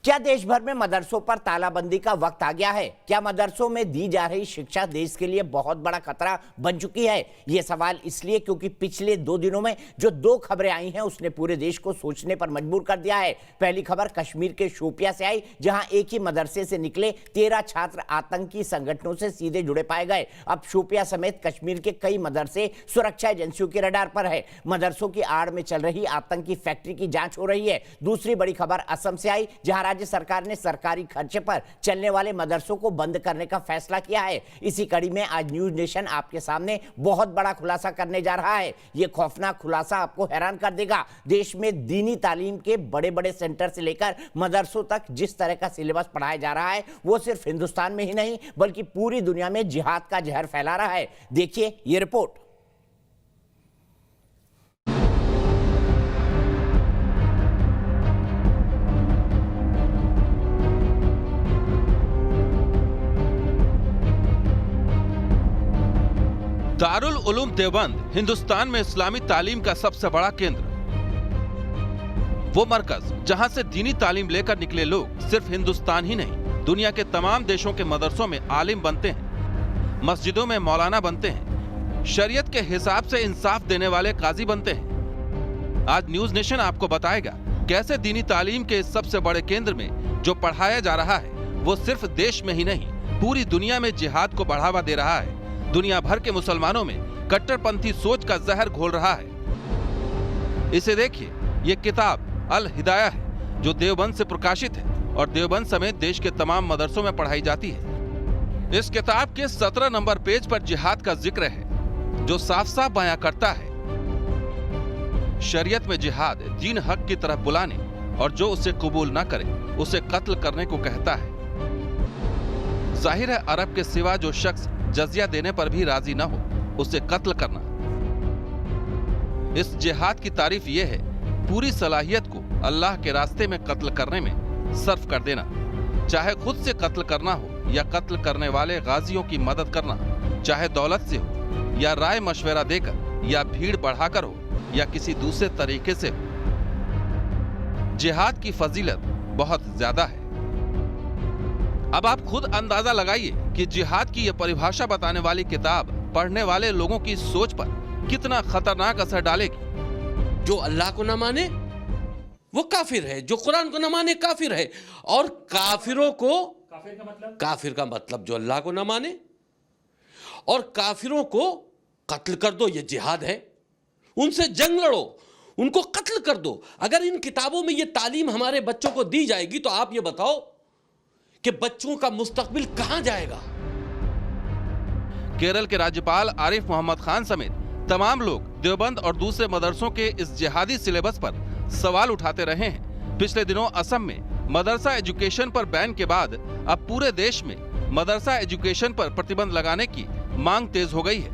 क्या देश भर में मदरसों पर तालाबंदी का वक्त आ गया है? क्या मदरसों में दी जा रही शिक्षा देश के लिए बहुत बड़ा खतरा बन चुकी है? ये सवाल इसलिए क्योंकि पिछले 2 दिनों में जो 2 खबरें आई हैं उसने पूरे देश को सोचने पर मजबूर कर दिया है। पहली खबर कश्मीर के शोपियां से आई, जहां एक ही मदरसे से निकले 13 छात्र आतंकी संगठनों से सीधे जुड़े पाए गए। अब शोपियां समेत कश्मीर के कई मदरसे सुरक्षा एजेंसियों के रडार पर है। मदरसों की आड़ में चल रही आतंकी फैक्ट्री की जांच हो रही है। दूसरी बड़ी खबर असम से आई, जहां राज्य सरकार ने सरकारी खर्चे पर चलने वाले मदरसों को बंद करने का फैसला किया है। इसी कड़ी में आज न्यूज नेशन आपके सामने बहुत बड़ा खुलासा करने जा रहा है। यह खौफनाक खुलासा आपको हैरान कर देगा। देश में दीनी तालीम के बड़े बड़े सेंटर से लेकर मदरसों तक जिस तरह का सिलेबस पढ़ाया जा रहा है वो सिर्फ हिंदुस्तान में ही नहीं बल्कि पूरी दुनिया में जिहाद का जहर फैला रहा है। देखिए ये रिपोर्ट। दारुल उलूम देवबंद हिंदुस्तान में इस्लामी तालीम का सबसे बड़ा केंद्र, वो मरकज जहां से दीनी तालीम लेकर निकले लोग सिर्फ हिंदुस्तान ही नहीं दुनिया के तमाम देशों के मदरसों में आलिम बनते हैं, मस्जिदों में मौलाना बनते हैं, शरीयत के हिसाब से इंसाफ देने वाले काजी बनते हैं। आज न्यूज नेशन आपको बताएगा कैसे दीनी तालीम के इस सबसे बड़े केंद्र में जो पढ़ाया जा रहा है वो सिर्फ देश में ही नहीं पूरी दुनिया में जिहाद को बढ़ावा दे रहा है, दुनिया भर के मुसलमानों में कट्टरपंथी सोच का जहर घोल रहा है। इसे देखिए, ये किताब अल हिदाया है जो देवबंद से प्रकाशित है और देवबंद समेत देश के तमाम मदरसों में पढ़ाई जाती है। इस किताब के 17 नंबर पेज पर जिहाद का जिक्र है जो साफ साफ बयां करता है शरीयत में जिहाद दीन हक की तरफ बुलाने और जो उसे कबूल न करे उसे कत्ल करने को कहता है। जाहिर है अरब के सिवा जो शख्स जजिया देने पर भी राजी न हो उसे कत्ल करना। इस जिहाद की तारीफ यह है पूरी सलाहियत को अल्लाह के रास्ते में कत्ल करने में सर्फ कर देना, चाहे खुद से कत्ल करना हो या कत्ल करने वाले गाजियों की मदद करना, चाहे दौलत से हो या राय मशवरा देकर या भीड़ बढ़ाकर हो या किसी दूसरे तरीके से हो। जिहाद की फजीलत बहुत ज्यादा है। अब आप खुद अंदाजा लगाइए कि जिहाद की यह परिभाषा बताने वाली किताब पढ़ने वाले लोगों की सोच पर कितना खतरनाक असर डालेगी। जो अल्लाह को न माने वो काफिर है, जो कुरान को न माने काफिर है, और काफिरों को काफिर का मतलब जो अल्लाह को न माने और काफिरों को कत्ल कर दो, ये जिहाद है। उनसे जंग लड़ो, उनको कत्ल कर दो। अगर इन किताबों में ये तालीम हमारे बच्चों को दी जाएगी तो आप ये बताओ कि बच्चों का मुस्तकबिल कहां जाएगा। केरल के राज्यपाल आरिफ मोहम्मद खान समेत तमाम लोग देवबंद और दूसरे मदरसों के इस जिहादी सिलेबस पर सवाल उठाते रहे हैं। पिछले दिनों असम में मदरसा एजुकेशन पर बैन के बाद अब पूरे देश में मदरसा एजुकेशन पर प्रतिबंध लगाने की मांग तेज हो गई है।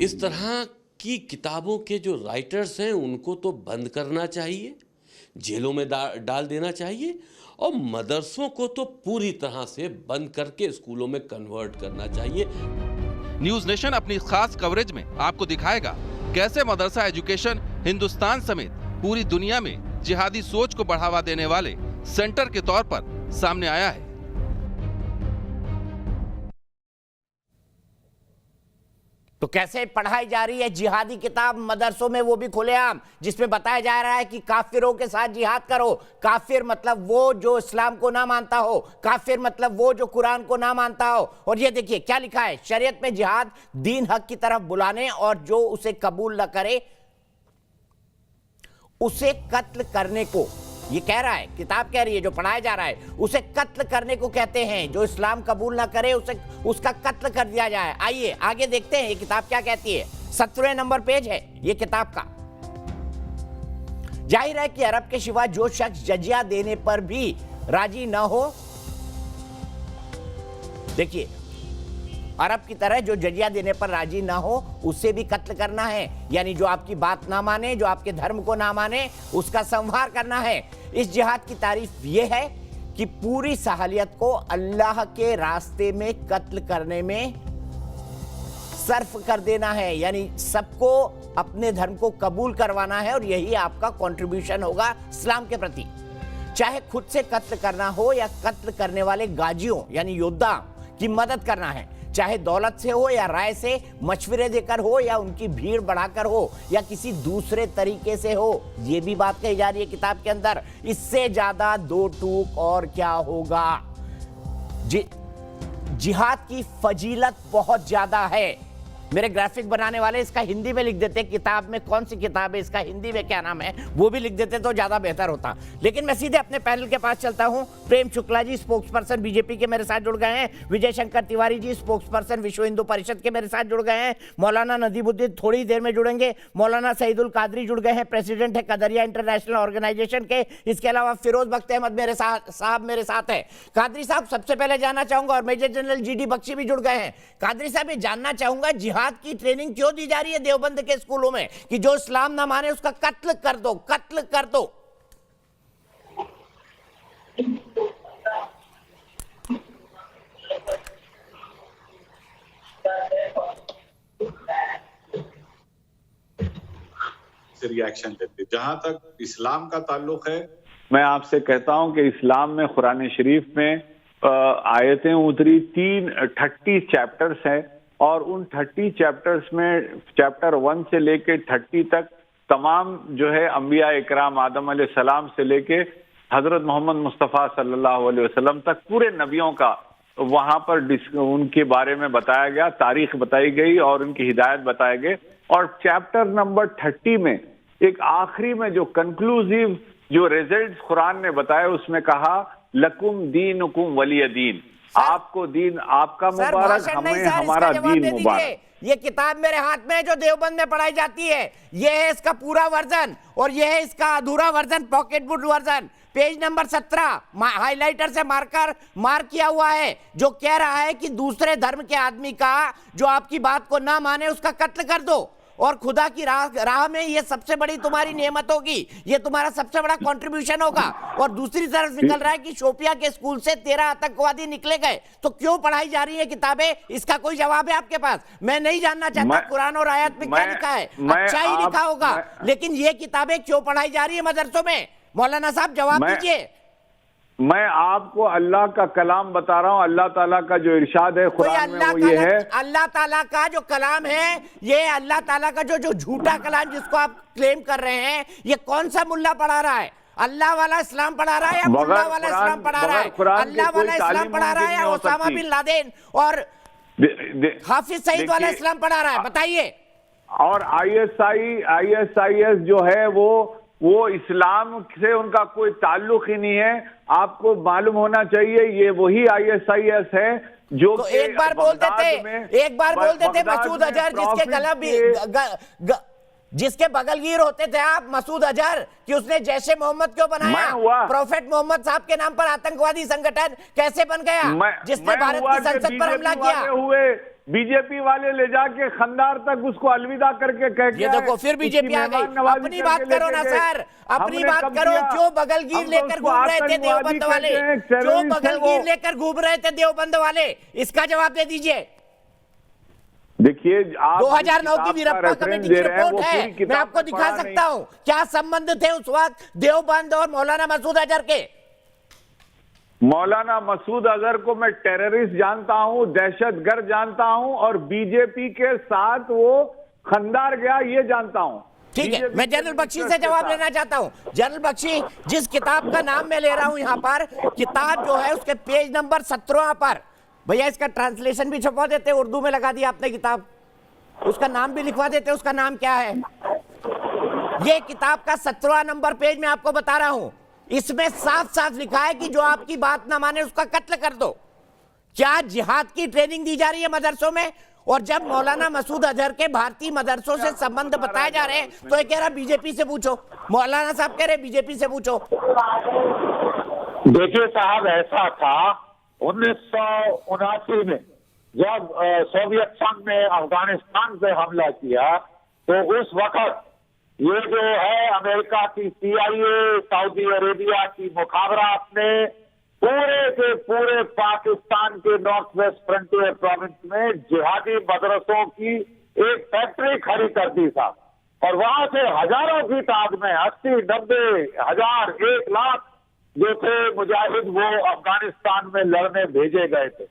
इस तरह की किताबों के जो राइटर्स हैं उनको तो बंद करना चाहिए, जेलों में डाल देना चाहिए, और मदरसों को तो पूरी तरह से बंद करके स्कूलों में कन्वर्ट करना चाहिए। न्यूज नेशन अपनी खास कवरेज में आपको दिखाएगा कैसे मदरसा एजुकेशन हिंदुस्तान समेत पूरी दुनिया में जिहादी सोच को बढ़ावा देने वाले सेंटर के तौर पर सामने आया है। तो कैसे पढ़ाई जा रही है जिहादी किताब मदरसों में, वो भी खुलेआम, जिसमें बताया जा रहा है कि काफिरों के साथ जिहाद करो। काफिर मतलब वो जो इस्लाम को ना मानता हो, काफिर मतलब वो जो कुरान को ना मानता हो। और ये देखिए क्या लिखा है, शरीयत में जिहाद दीन हक की तरफ बुलाने और जो उसे कबूल न करे उसे कत्ल करने को, ये कह रहा है, किताब कह रही है, जो पढ़ाया जा रहा है उसे कत्ल करने को कहते हैं। जो इस्लाम कबूल ना करे उसे उसका कत्ल कर दिया जाए। आइए आगे देखते हैं ये किताब क्या कहती है। 17वें नंबर पेज है ये किताब का। जाहिर है कि अरब के सिवा जो शख्स जजिया देने पर भी राजी ना हो, देखिए अरब की तरह जो जजिया देने पर राजी ना हो उसे भी कत्ल करना है, यानी जो आपकी बात ना माने, जो आपके धर्म को ना माने उसका संहार करना है। इस जिहाद की तारीफ यह है कि पूरी सहालियत को अल्लाह के रास्ते में कत्ल करने में सर्फ कर देना है, यानी सबको अपने धर्म को कबूल करवाना है और यही आपका कंट्रीब्यूशन होगा इस्लाम के प्रति। चाहे खुद से कत्ल करना हो या कत्ल करने वाले गाजियों यानी योद्धा की मदद करना है, चाहे दौलत से हो या राय से, मशवरे देकर हो या उनकी भीड़ बढ़ाकर हो या किसी दूसरे तरीके से हो, ये भी बात कही जा रही है किताब के अंदर। इससे ज्यादा दो टूक और क्या होगा। जिहाद की फजीलत बहुत ज्यादा है। मेरे ग्राफिक बनाने वाले इसका हिंदी में लिख देते, किताब में कौन सी किताब है, इसका हिंदी में क्या नाम है, वो भी लिख देते तो ज्यादा बेहतर होता। लेकिन मैं सीधे अपने पैनल के पास चलता हूं। Prem Shukla ji spokes person BJP के मेरे साथ जुड़ गए हैं। विजय शंकर तिवारी जी स्पोक्स पर्सन विश्व हिंदू परिषद के मेरे साथ जुड़ गए हैं। मौलाना नदीमुद्दीन थोड़ी देर में जुड़ेंगे। मौलाना सईदुल कादरी जुड़ गए हैं, प्रेसिडेंट है कदरिया इंटरनेशनल ऑर्गेनाइजेशन के। इसके अलावा फिरोज बख्त अहमद मेरे साथ है। कादरी साहब, सबसे पहले जानना चाहूंगा, और मेजर जनरल GD बख्शी भी जुड़ गए हैं। कादरी साहब, ये जानना चाहूंगा जिहाद की ट्रेनिंग क्यों दी जा रही है देवबंद के स्कूलों में कि जो इस्लाम ना माने उसका कत्ल कर दो, कत्ल कर दो। रिएक्शन देते। जहां तक इस्लाम का ताल्लुक है, मैं आपसे कहता हूं कि इस्लाम में कुरान शरीफ में आयतें उतरी 30 चैप्टर्स हैं और उन 30 चैप्टर्स में चैप्टर 1 से लेके 30 तक तमाम जो है अंबिया इकराम आदम अलैहिस्सलाम से लेके हजरत मोहम्मद मुस्तफ़ा सल्लल्लाहु अलैहि वसल्लम तक पूरे नबियों का वहां पर उनके बारे में बताया गया, तारीख बताई गई और उनकी हिदायत बताए गए। और चैप्टर नंबर 30 में एक आखिरी में जो कंक्लूसिव जो रिजल्ट्स कुरान ने बताया, उसमें कहा लकुम दीनुकुम वलिय दीन, आपको दीन आपका मुबारक, हमें हमारा दीन मुबारक। ये किताब मेरे हाथ में है जो देवबंद में पढ़ाई जाती है, ये है इसका पूरा वर्जन और ये है इसका अधूरा version, pocket book version. Page number 17 highlighter से मार्क किया हुआ है, जो कह रहा है कि दूसरे धर्म के आदमी का जो आपकी बात को ना माने उसका कत्ल कर दो और खुदा की राह में ये सबसे बड़ी तुम्हारी नेमत होगी, ये तुम्हारा सबसे बड़ा कंट्रीब्यूशन होगा। और दूसरी तरफ निकल रहा है कि शोपिया के स्कूल से 13 आतंकवादी निकले गए, तो क्यों पढ़ाई जा रही है किताबें? इसका कोई जवाब है आपके पास? मैं नहीं जानना चाहता कुरान और आयत में क्या लिखा है, अच्छा ही लिखा होगा, लेकिन ये किताबें क्यों पढ़ाई जा रही है मदरसों में? मौलाना साहब जवाब दीजिए। मैं आपको अल्लाह का कलाम बता रहा हूं, अल्लाह ताला का जो इरशाद है कुरान में वो ये है। अल्लाह ताला का जो कलाम है, ये अल्लाह ताला का जो झूठा कलाम जिसको आप क्लेम कर रहे हैं, ये कौन सा मुल्ला पढ़ा रहा है? अल्लाह वाला इस्लाम पढ़ा रहा है या मुल्ला वाला इस्लाम पढ़ा रहा है? अल्लाह वाला इस्लाम पढ़ा रहा है या ओसामा बिन लादेन और हाफिज सईद वाला इस्लाम पढ़ा रहा है? बताइए। और ISIS जो है वो इस्लाम से उनका कोई ताल्लुक ही नहीं है। आपको मालूम होना चाहिए ये वही ISIS है जो तो एक बार बोलते थे मसूद अजहर, जिसके गला भी जिसके बगलगीर होते थे आप, मसूद अजहर, कि उसने जैसे मोहम्मद क्यों बनाया? प्रोफेट मोहम्मद साहब के नाम पर आतंकवादी संगठन कैसे बन गया, जिसने भारत की संसद पर हमला किया? बीजेपी वाले ले जाके खंडार तक उसको अलविदा करके कह ये देखो फिर बीजेपी आ गई। अपनी बात करो ना सर, अपनी बात करो। क्यों बगलगीर लेकर घूम रहे थे देवबंद वाले? क्यों बगलगीर लेकर घूम रहे थे देवबंद वाले? इसका जवाब दे दीजिए। देखिए 2009 की वीरप्पा कमेटी की रिपोर्ट है, मैं आपको दिखा सकता हूं क्या संबंध थे उस वक्त देवबंद और मौलाना मसूद अजहर के। मौलाना मसूद अजहर को मैं टेररिस्ट जानता हूं, दहशतगर्द जानता हूं और बीजेपी के साथ वो खंडार गया ये जानता हूं। ठीक है, मैं जनरल बख्शी से जवाब लेना चाहता हूं। जनरल बख्शी, जिस किताब का नाम मैं ले रहा हूं यहां पर, किताब जो है उसके पेज नंबर 17 पर, भैया इसका ट्रांसलेशन भी छपवा देते, उर्दू में लगा दिया आपने किताब, उसका नाम भी लिखवा देते, उसका नाम क्या है? ये किताब का 17 नंबर पेज में आपको बता रहा हूं, इसमें साफ साफ लिखा है कि जो आपकी बात ना माने उसका कत्ल कर दो। क्या जिहाद की ट्रेनिंग दी जा रही है मदरसों में? और जब मौलाना मसूद अजहर के भारतीय मदरसों से संबंध बताए जा रहे हैं तो ये कह रहा बीजेपी से पूछो। मौलाना साहब कह रहे बीजेपी से पूछो। देखिए साहब, ऐसा था 1979 में जब सोवियत संघ ने अफगानिस्तान पे हमला किया, तो उस वक्त ये जो है अमेरिका की CIA, सऊदी अरेबिया की मुखाबरात ने पूरे के पूरे पाकिस्तान के नॉर्थ वेस्ट फ्रंटियर प्रोविंस में जिहादी मदरसों की एक फैक्ट्री खड़ी कर दी था और वहां से हजारों की तादाद में 80, 90 हजार, 1 लाख जो थे मुजाहिद, वो अफगानिस्तान में लड़ने भेजे गए थे।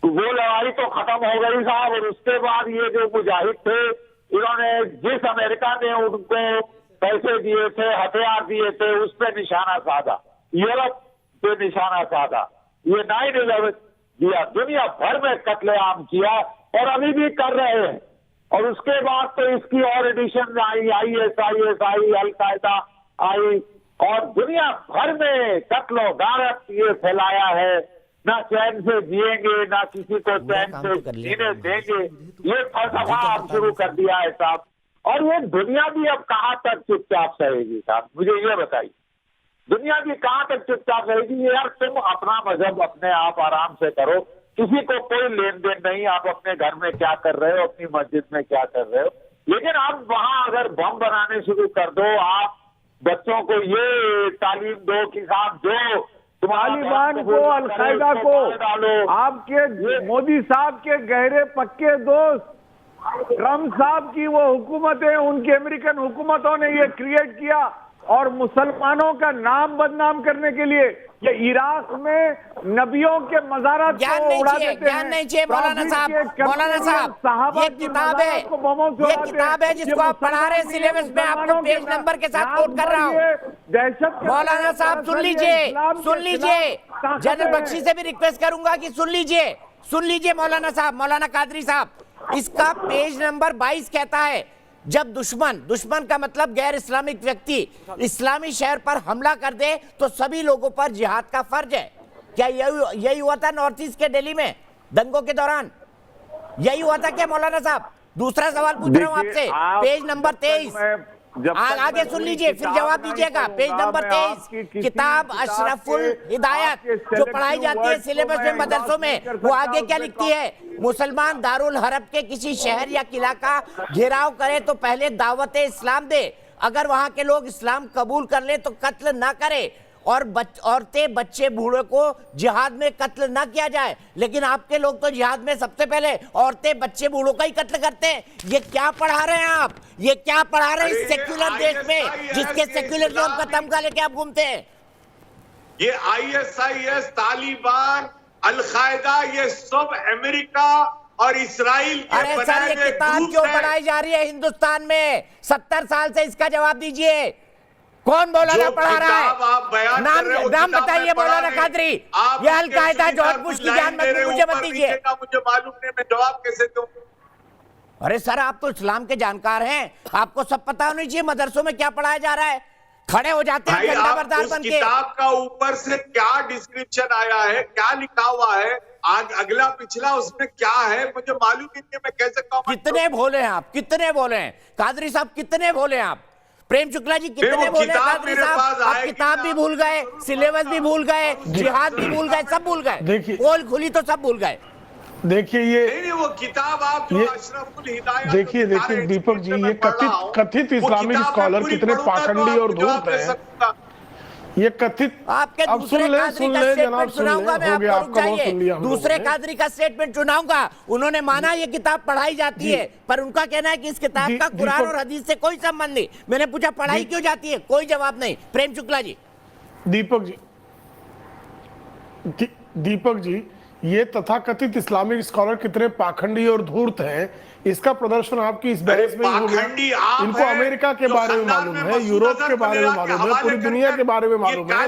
तो वो लड़ाई तो खत्म हो गई साहब, और उसके बाद ये जो मुजाहिद थे, इन्होंने जिस अमेरिका ने उनको पैसे दिए थे, हथियार दिए थे, उस पर निशाना साधा, यूरोप पे निशाना साधा, ये 9/11 दिया, दुनिया भर में कत्लेआम किया और अभी भी कर रहे हैं। और उसके बाद तो इसकी और एडिशन आई, ISIS आई, अल-कायदा आई, और दुनिया भर में कत्लो गारत ये फैलाया है। ना चैन से जिएंगे, ना किसी को चैन से जीने देंगे, ये फलसफा अब शुरू कर दिया है साहब। और ये दुनिया भी अब कहाँ तक चुपचाप सहेगी साहब, मुझे ये बताइए, दुनिया भी कहाँ तक चुपचाप रहेगी? यार तुम अपना मजहब अपने आप आराम से करो, किसी को कोई लेन देन नहीं, आप अपने घर में क्या कर रहे हो, अपनी मस्जिद में क्या कर रहे हो, लेकिन आप वहां अगर बम बनाने शुरू कर दो, आप बच्चों को ये तालीम दो कि साहब जो तालिबान को, अल-कायदा को, आपके मोदी साहब के गहरे पक्के दोस्त ट्रम्प साहब की वो हुकूमतें, उनकी अमेरिकन हुकूमतों ने ये क्रिएट किया, और मुसलमानों का नाम बदनाम करने के लिए ये इराक में नबियों के मज़ारात ज्ञान को नहीं उड़ा चाहिए, देते हैं। ज्ञान नहीं चाहिए मौलाना साहब, मौलाना साहब, ये किताब है, ये किताब है जिसको आप पढ़ा रहे हैं सिलेबस में, आपको पेज नंबर के साथ कोट कर रहा हूँ। दहशत, मौलाना साहब सुन लीजिए, सुन लीजिए, जनरल बख्शी से भी रिक्वेस्ट करूंगा कि सुन लीजिए मौलाना साहब, मौलाना कादरी साहब, इसका पेज नंबर 22 कहता है, जब दुश्मन का मतलब गैर इस्लामिक व्यक्ति इस्लामी शहर पर हमला कर दे तो सभी लोगों पर जिहाद का फर्ज है। क्या यही हुआ था नॉर्थ ईस्ट के दिल्ली में दंगों के दौरान? यही हुआ था क्या मौलाना साहब? दूसरा सवाल पूछ रहा हूं आपसे, पेज नंबर 23, आगे सुन लीजिए फिर जवाब दीजिएगा। पेज नंबर 23, किताब अशरफुल हिदायत जो पढ़ाई जाती है सिलेबस में मदरसों में, वो आगे क्या लिखती है? मुसलमान दारुल हरब के किसी शहर या किला का घेराव करे तो पहले दावत इस्लाम दे, अगर वहां के लोग इस्लाम कबूल कर ले तो कत्ल ना करे, और औरतें बच्चे बूढ़े को जिहाद में कत्ल ना किया जाए। लेकिन आपके लोग तो जिहाद में सबसे पहले औरतें बच्चे बूढ़ों का ही कत्ल करते हैं। ये क्या पढ़ा रहे हैं आप? ये क्या पढ़ा रहे हैं इस सेक्युलर देश में जिसके सेक्युलरिज्म का तमगा लेके आप घूमते हैं? ये ISIS, तालिबान, अल-कायदा, ये सब अमेरिका और इसराइल के अरे सर, ये किताब क्यों पढ़ाई जा रही है हिंदुस्तान में 70 साल से? इसका जवाब दीजिए, कौन मौलाना पढ़ा रहा है? नाम बताइए मौलाना कादरी। ये अल-कायदा जॉर्ज बुश की जान मुझे मत दीजिए। मुझे मालूम नहीं, मैं जवाब कैसे दूं? अरे सर, आप तो इस्लाम के जानकार हैं, आपको सब पता होना चाहिए मदरसों में क्या पढ़ाया जा रहा है। खड़े हो जाते हैं झंडा बरदार बन के। किताब का ऊपर से क्या डिस्क्रिप्शन आया है, क्या लिखा हुआ है, आज अगला पिछला उसमें क्या है, मुझे मालूम नहीं है, मैं कैसे कहूं? कितने भोले हैं आप, कितने भोले हैं कादरी साहब, कितने भोले हैं आप? प्रेम शुक्ला जी कितने भोले हैं कादरी साहब? आप किताब भी भूल गए, सिलेबस भी भूल गए, जिहाद भी भूल गए, सब भूल गए। पोल खुली तो सब भूल गए। देखिए ये नहीं, वो किताब आप जो अशरफुल हिदायत, देखिए दीपक जी, ये कथित इस्लामिक स्कॉलर कितने पाखंडी और धूर्त हैं। ये कथित, आपके दूसरे कादरी का स्टेटमेंट सुनाऊंगा मैं आपको, रुक जाइए। दूसरे कादरी का स्टेटमेंट सुनाऊंगा, उन्होंने माना ये किताब पढ़ाई जाती है, पर उनका कहना है कि इस किताब का कुरान और हदीस से कोई संबंध नहीं। मैंने पूछा पढ़ाई क्यों जाती है, कोई जवाब नहीं। प्रेम शुक्ला जी। दीपक जी, ये तथाकथित इस्लामिक स्कॉलर कितने पाखंडी और धूर्त हैं, इसका प्रदर्शन आपकी इस बहस में ही हो गया। इनको अमेरिका के बारे में मालूम है, यूरोप के बारे में मालूम है, पूरी दुनिया के बारे में मालूम है,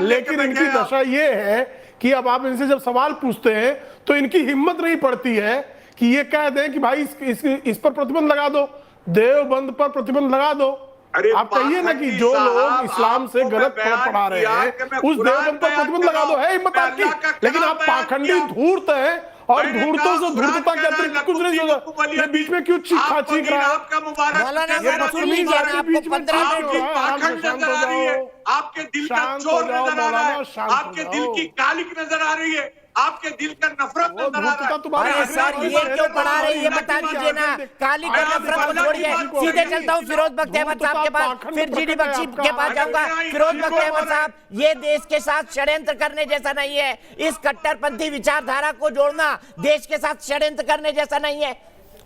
लेकिन इनकी दशा ये है कि अब आप इनसे जब सवाल पूछते हैं तो इनकी हिम्मत नहीं पड़ती है कि ये कह दें कि भाई इस पर प्रतिबंध लगा दो, देवबंद पर प्रतिबंध लगा दो। आप कहिए ना कि जो लोग इस्लाम से गलत पढ़ा रहे हैं उस देवबंद पर प्रतिबंध लगा दो, है हिम्मत आपकी। लेकिन आप पाखंडी धूर्त हैं, और धूर्तों से धूर्तता के अतिरिक्त कुछ नहीं होगा। ये बीच में क्यों चीख रहा है? आपके दिल का चोर नजर आ रहा है, आपके दिल की कालिक नजर आ रही है, आपके दिल का नफरत नजर आ रहा है। अरे सर, ये क्यों पढ़ा रहे हैं ये बता दीजिए ना। काली का नफरत को छोड़िए, सीधे चलता हूँ फिरोज बख्त अहमद साहब के पास, फिर GD बख्शी के पास जाऊंगा। फिरोज बख्त अहमद साहब, ये देश के साथ षड्यंत्र करने जैसा नहीं है। इस कट्टरपंथी विचारधारा को जोड़ना देश के साथ षड्यंत्र करने जैसा नहीं है।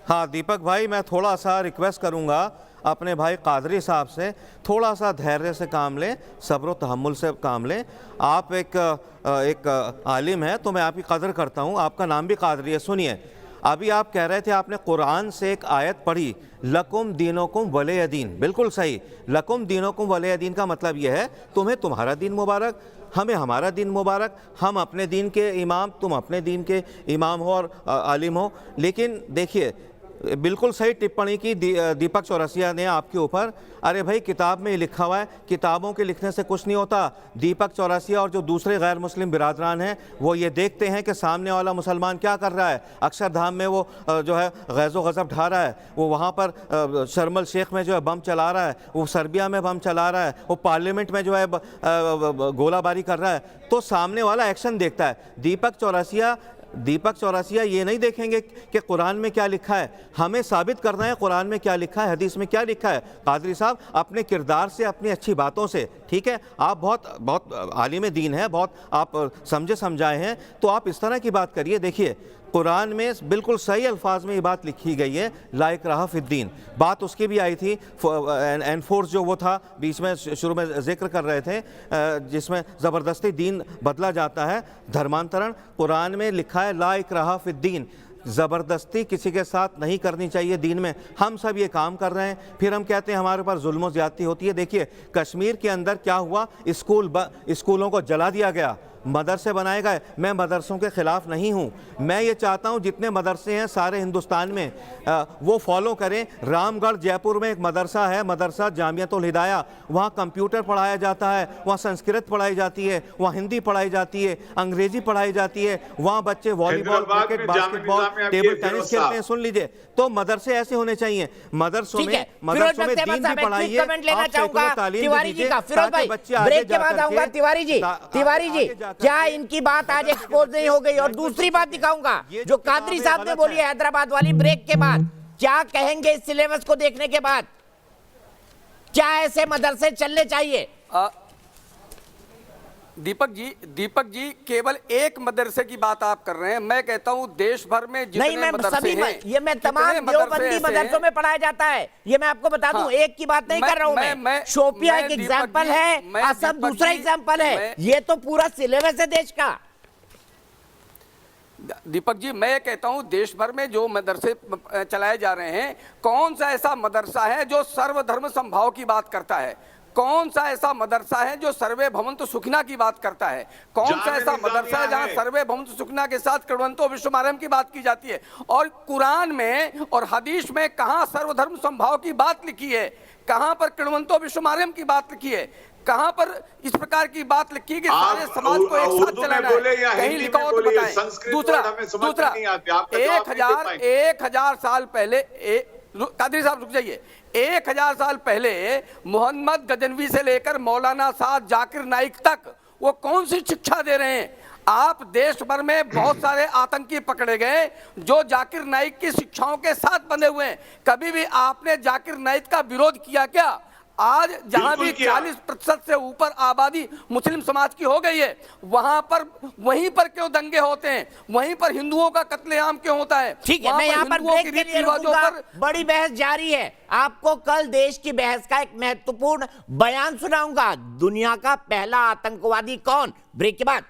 हाँ दीपक भाई, मैं थोड़ा सा रिक्वेस्ट करूंगा अपने भाई कादरी साहब से, थोड़ा सा धैर्य से काम लें, सब्र तहम्मुल से काम लें। आप एक आलिम हैं तो मैं आपकी कदर करता हूं, आपका नाम भी कादरी है। सुनिए, अभी आप कह रहे थे आपने कुरान से एक आयत पढ़ी, लकुम दीनुकुम वलिय दीन। बिल्कुल सही, लकुम दीनुकुम वलिय दीन का मतलब यह है तुम्हें तुम्हारा दीन मुबारक, हमें हमारा दीन मुबारक, हम अपने दीन के इमाम, तुम अपने दीन के इमाम हो और आलिम हो। लेकिन देखिए, बिल्कुल सही टिप्पणी की दीपक चौरसिया ने आपके ऊपर। अरे भाई, किताब में लिखा हुआ है, किताबों के लिखने से कुछ नहीं होता। दीपक चौरसिया और जो दूसरे गैर मुस्लिम बिरादरान हैं वो ये देखते हैं कि सामने वाला मुसलमान क्या कर रहा है। अक्षरधाम में वो जो है गैज़ो गज़ब ढा रहा है, वो वहाँ पर शर्मल शेख में जो है बम चला रहा है, वो सर्बिया में बम चला रहा है, वो पार्लियामेंट में जो है गोलाबारी कर रहा है, तो सामने वाला एक्शन देखता है। दीपक चौरसिया ये नहीं देखेंगे कि कुरान में क्या लिखा है, हमें साबित करना है कुरान में क्या लिखा है, हदीस में क्या लिखा है। कादरी साहब, अपने किरदार से, अपनी अच्छी बातों से, ठीक है, आप बहुत आलिम दीन है, बहुत आप समझे समझाए हैं, तो आप इस तरह की बात करिए। देखिए, कुरान में बिल्कुल सही अल्फाज में ये बात लिखी गई है, ला इक्राहा फिद्दीन। बात उसकी भी आई थी, एनफोर्स जो वो था, बीच में शुरू में जिक्र कर रहे थे, जिसमें ज़बरदस्ती दीन बदला जाता है, धर्मांतरण। कुरान में लिखा है ला इक्राहा फिद्दीन, ज़बरदस्ती किसी के साथ नहीं करनी चाहिए दीन में। हम सब ये काम कर रहे हैं, फिर हम कहते हैं हमारे ऊपर जुल्म ज़्यादती होती है। देखिए, कश्मीर के अंदर क्या हुआ, स्कूलों को जला दिया गया, मदरसे बनाए गए। मैं मदरसों के ख़िलाफ़ नहीं हूँ, मैं ये चाहता हूँ जितने मदरसे हैं सारे हिंदुस्तान में वो फॉलो करें। रामगढ़ जयपुर में एक मदरसा है, मदरसा जामियतुल हिदाया, वहाँ कंप्यूटर पढ़ाया जाता है, वहाँ संस्कृत पढ़ाई जाती है, वहाँ हिंदी पढ़ाई जाती है, अंग्रेज़ी पढ़ाई जाती है, वहाँ बच्चे volleyball, cricket, basketball, table tennis खेलते हैं। सुन लीजिए, तो मदरसे ऐसे होने चाहिए। मदरसों में दीन भी पढ़ाइए, आप सेकुलर तालीम भी दीजिए, ताकि बच्चे आगे जाकर तिवारी जी, क्या इनकी बात आज एक्सपोज नहीं हो गई? और दूसरी बात दिखाऊंगा जो कादरी साहब ने बोली है हैदराबाद वाली, ब्रेक के बाद क्या कहेंगे इस सिलेबस को देखने के बाद? क्या ऐसे मदरसे चलने चाहिए? दीपक जी केवल एक मदरसे की बात आप कर रहे हैं। मैं कहता हूं देश भर में जितने मदरसे हैं, ये मैं तमाम देवबंदी मदरसों में पढ़ाया जाता है, ये मैं आपको बता दूं। एक की बात नहीं कर रहा हूं मैं। शोपिया एक एग्जाम्पल है, असम दूसरा एग्जाम्पल है, ये तो पूरा सिलेबस है देश का। दीपक जी, मैं कहता हूं देश भर में जो मदरसे चलाए जा रहे हैं, कौन सा ऐसा मदरसा है जो सर्वधर्म समभाव की बात करता है? कौन सा ऐसा मदरसा है जो सर्वे भवन्तु सुखिना की बात करता है? कौन सा ऐसा मदरसा है जहां सर्वे भवन्तु सुखिना के साथ कृण्वन्तो विश्वमारंभम की बात की जाती है? और कुरान में और हदीस में कहां सर्वधर्म समभाव की बात लिखी है? कहां पर कृण्वन्तो विश्वमारंभम की बात लिखी है? कहां पर इस प्रकार की बात लिखी है कि सारे समाज को एक साथ चलाना है? कहीं लिखा हो तो बताएं। दूसरा 1000 साल पहले, कादरी साहब रुक जाइए, 1000 साल पहले मोहम्मद गजनवी से लेकर मौलाना साद जाकिर नाइक तक वो कौन सी शिक्षा दे रहे हैं? आप देश भर में बहुत सारे आतंकी पकड़े गए जो जाकिर नाइक की शिक्षाओं के साथ बंधे हुए हैं। कभी भी आपने जाकिर नाइक का विरोध किया क्या? आज जहां भी 40% से ऊपर आबादी मुस्लिम समाज की हो गई है, वहीं पर क्यों दंगे होते हैं? वहीं पर हिंदुओं का कत्लेआम क्यों होता है? ठीक है, मैं यहाँ पर ब्रेक के लिए रुकूंगा। बड़ी बहस जारी है। आपको कल देश की बहस का एक महत्वपूर्ण बयान सुनाऊंगा। दुनिया का पहला आतंकवादी कौन? ब्रेक के बाद।